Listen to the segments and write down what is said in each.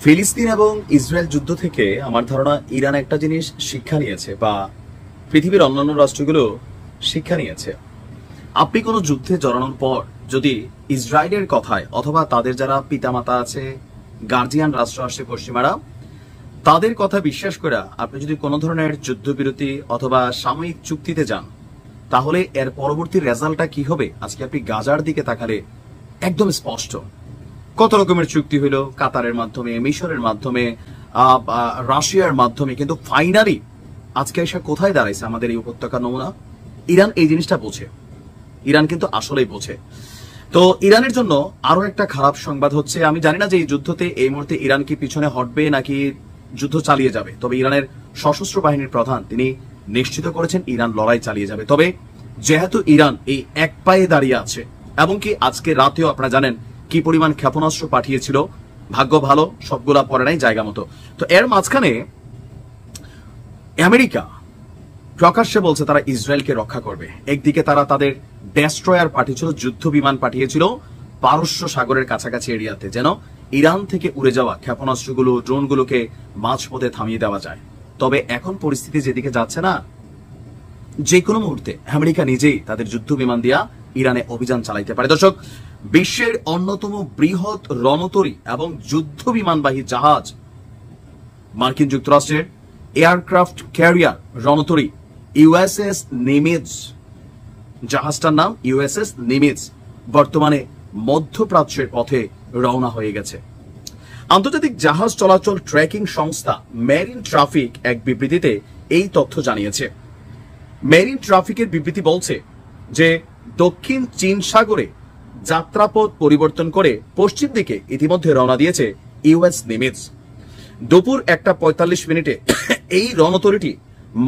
ফিলিস্তিন এবং ইসরায়েল যুদ্ধ থেকে আমার ধারণা ইরান একটা জিনিস শিক্ষা নিয়েছে, বা পৃথিবীর অন্যান্য রাষ্ট্রগুলো শিক্ষা নিয়েছে। আপনি কোনো যুদ্ধে জড়ানোর পর যদি ইসরায়েলের কথায় অথবা তাদের যারা পিতামাতা আছে, গার্জিয়ান রাষ্ট্র আসে পশ্চিমারা, তাদের কথা বিশ্বাস করে আপনি যদি কোনো ধরনের যুদ্ধবিরতি অথবা সাময়িক চুক্তিতে যান, তাহলে এর পরবর্তী রেজাল্টটা কি হবে আজকে আপনি গাজার দিকে তাকালে একদম স্পষ্ট। কত রকমের চুক্তি হইলো কাতারের মাধ্যমে, মিশরের মাধ্যমে, রাশিয়ার মাধ্যমে, কিন্তু ফাইনালি আজকে এসে কোথায় দাঁড়াইছে আমাদের এই উপত্যকা নমুনা? ইরান এই জিনিসটা বোঝে, ইরান কিন্তু আসলেই বোঝে। তো ইরানের জন্য আরো একটা খারাপ সংবাদ হচ্ছে, আমি জানি না যে এই যুদ্ধতে এই মুহূর্তে ইরান কি পিছনে হটবে নাকি যুদ্ধ চালিয়ে যাবে, তবে ইরানের সশস্ত্র বাহিনীর প্রধান তিনি নিশ্চিত করেছেন ইরান লড়াই চালিয়ে যাবে। তবে যেহেতু ইরান এই এক পায়ে দাঁড়িয়ে আছে, এবং কি আজকে রাতেও আপনারা জানেন কি পরিমাণ ক্ষেপণাস্ত্র পাঠিয়েছিল, ভাগ্য ভালো সবগুলা পরে নাই জায়গা মতো। তো এর মাঝখানে আমেরিকা প্রকাশ্যে বলছে তারা ইসরায়েলকে রক্ষা করবে। একদিকে তারা তাদের ডেস্ট্রয়ার পাঠিয়েছিল, যুদ্ধ বিমান পাঠিয়েছিল পারস্য সাগরের কাছাকাছি এরিয়াতে, যেন ইরান থেকে উড়ে যাওয়া ক্ষেপণাস্ত্রগুলো, ড্রোনগুলোকে মাঝপথে থামিয়ে দেওয়া যায়। তবে এখন পরিস্থিতি যেদিকে যাচ্ছে না, যে কোনো মুহূর্তে আমেরিকা নিজেই তাদের যুদ্ধ বিমান দিয়া ইরানে অভিযান চালাইতে পারে। দর্শক, বিশ্বের অন্যতম বৃহৎ রণতরী এবং যুদ্ধ বিমানবাহী জাহাজ মার্কিন যুক্তরাষ্ট্রের এয়ারক্রাফট ক্যারিয়ার রণতরী ইউএসএস নিমিটজ, জাহাজটার নাম ইউএসএস নিমিটজ, বর্তমানে মধ্যপ্রাচ্যের পথে রওনা হয়ে গেছে। আন্তর্জাতিক জাহাজ চলাচল ট্র্যাকিং সংস্থা মেরিন ট্রাফিক এক বিবৃতিতে এই তথ্য জানিয়েছে। মেরিন ট্রাফিকের বিবৃতি বলছে যে দক্ষিণ চীন সাগরে যাত্রাপথ পরিবর্তন করে পশ্চিম দিকে ইতিমধ্যে রওনা দিয়েছে ইউএস নিমিটজ। দুপুর 1:45 এই রণতরীটি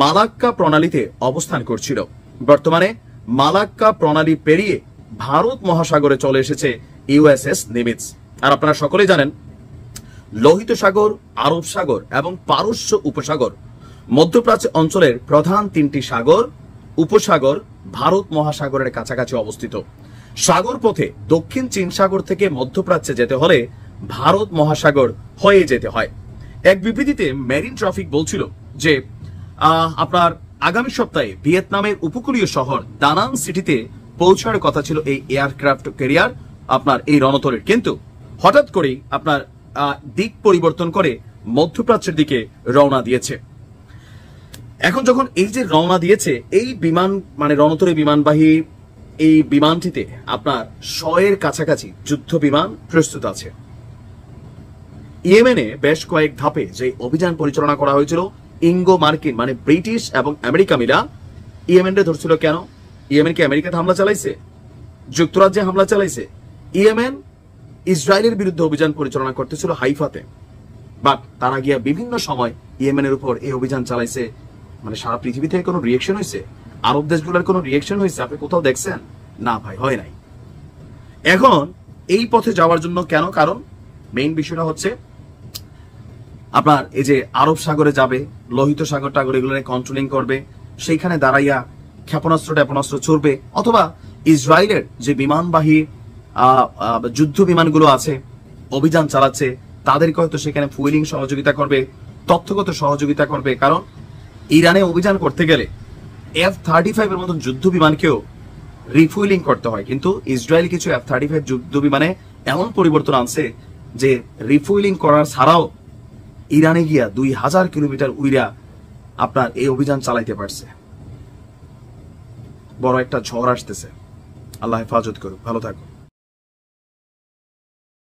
মালাক্কা প্রণালীতে অবস্থান করছিল। বর্তমানে মালাক্কা প্রণালী পেরিয়ে ভারত মহাসাগরে চলে এসেছে ইউএসএস নিমিটজ। আর আপনারা সকলেই জানেন লোহিত সাগর, আরব সাগর এবং পারস্য উপসাগর মধ্যপ্রাচ্য অঞ্চলের প্রধান তিনটি সাগর উপসাগর ভারত মহাসাগরের কাছাকাছি অবস্থিত। সাগর পথে দক্ষিণ চীন সাগর থেকে মধ্যপ্রাচ্যে যেতে হলে ভারত মহাসাগর হয়ে যেতে হয়। এক বিবৃতিতে মেরিন ট্রাফিক বলছিল যে আপনার আগামী সপ্তাহে ভিয়েতনামের উপকূলীয় শহর দানাং সিটিতে পৌঁছার কথা ছিল এই এয়ারক্রাফট ক্যারিয়ার আপনার এই রণতরীর, কিন্তু হঠাৎ করেই আপনার দিক পরিবর্তন করে মধ্যপ্রাচ্যের দিকে রওনা দিয়েছে। এখন যখন এই যে রওনা দিয়েছে, এই বিমান মানে রণতরী বিমানবাহী এই বিমানটিতে আপনার 100-এর কাছাকাছি যুদ্ধ বিমান প্রস্তুত আছে। ইয়েমেনে বেশ কয়েক ধাপে যে অভিযান পরিচালনা করা হয়েছিল, ইঙ্গো মার্কিন মানে ব্রিটিশ এবং আমেরিকা মিলা ইয়েমেনরে ধরছিল। কেন? ইয়েমেন কি আমেরিকাতে হামলা চালাইছে? যুক্তরাজ্যে হামলা চালাইছে? ইয়েমেন ইসরায়েলের বিরুদ্ধে অভিযান পরিচালনা করতেছিল হাইফাতে, বাট তারা গিয়া বিভিন্ন সময় ইয়েমেনের উপর এই অভিযান চালাইছে। মানে সারা পৃথিবী থেকে কোনো রিয়েকশন হয়েছে? আরব দেশগুলোর কোনো রিয়েকশন হয়েছে আপনি কোথাও দেখছেন? না ভাই, হয় নাই। এখন এই পথে যাওয়ার জন্য কেন? কারণ মেইন বিষয়টা হচ্ছে আপনার এই যে আরব সাগরে যাবে, লোহিত সাগর টাগর এগুলো কন্ট্রোলিং করবে, সেইখানে দাঁড়াইয়া ক্ষেপণাস্ত্র ছড়বে, অথবা ইসরায়েলের যে বিমানবাহী যুদ্ধ বিমানগুলো আছে অভিযান চালাচ্ছে তাদেরকে হয়তো সেখানে ফুয়েলিং সহযোগিতা করবে, তথ্যগত সহযোগিতা করবে। কারণ ইরানে অভিযান করতে গেলে F-35 এর মতন যুদ্ধ বিমানকেও রিফুয়েলিং করতে হয়, কিন্তু ইসরায়েল কিছু F-35 যুদ্ধ বিমানে এমন পরিবর্তন আনছে যে রিফুয়েলিং করার ছাড়াও ইরানে গিয়া 2000 কিলোমিটার উইরা আপনার এই অভিযান চালাইতে পারছে। বড় একটা ঝড় আসতেছে, আল্লাহ হেফাজত করুক। ভালো থাকুন।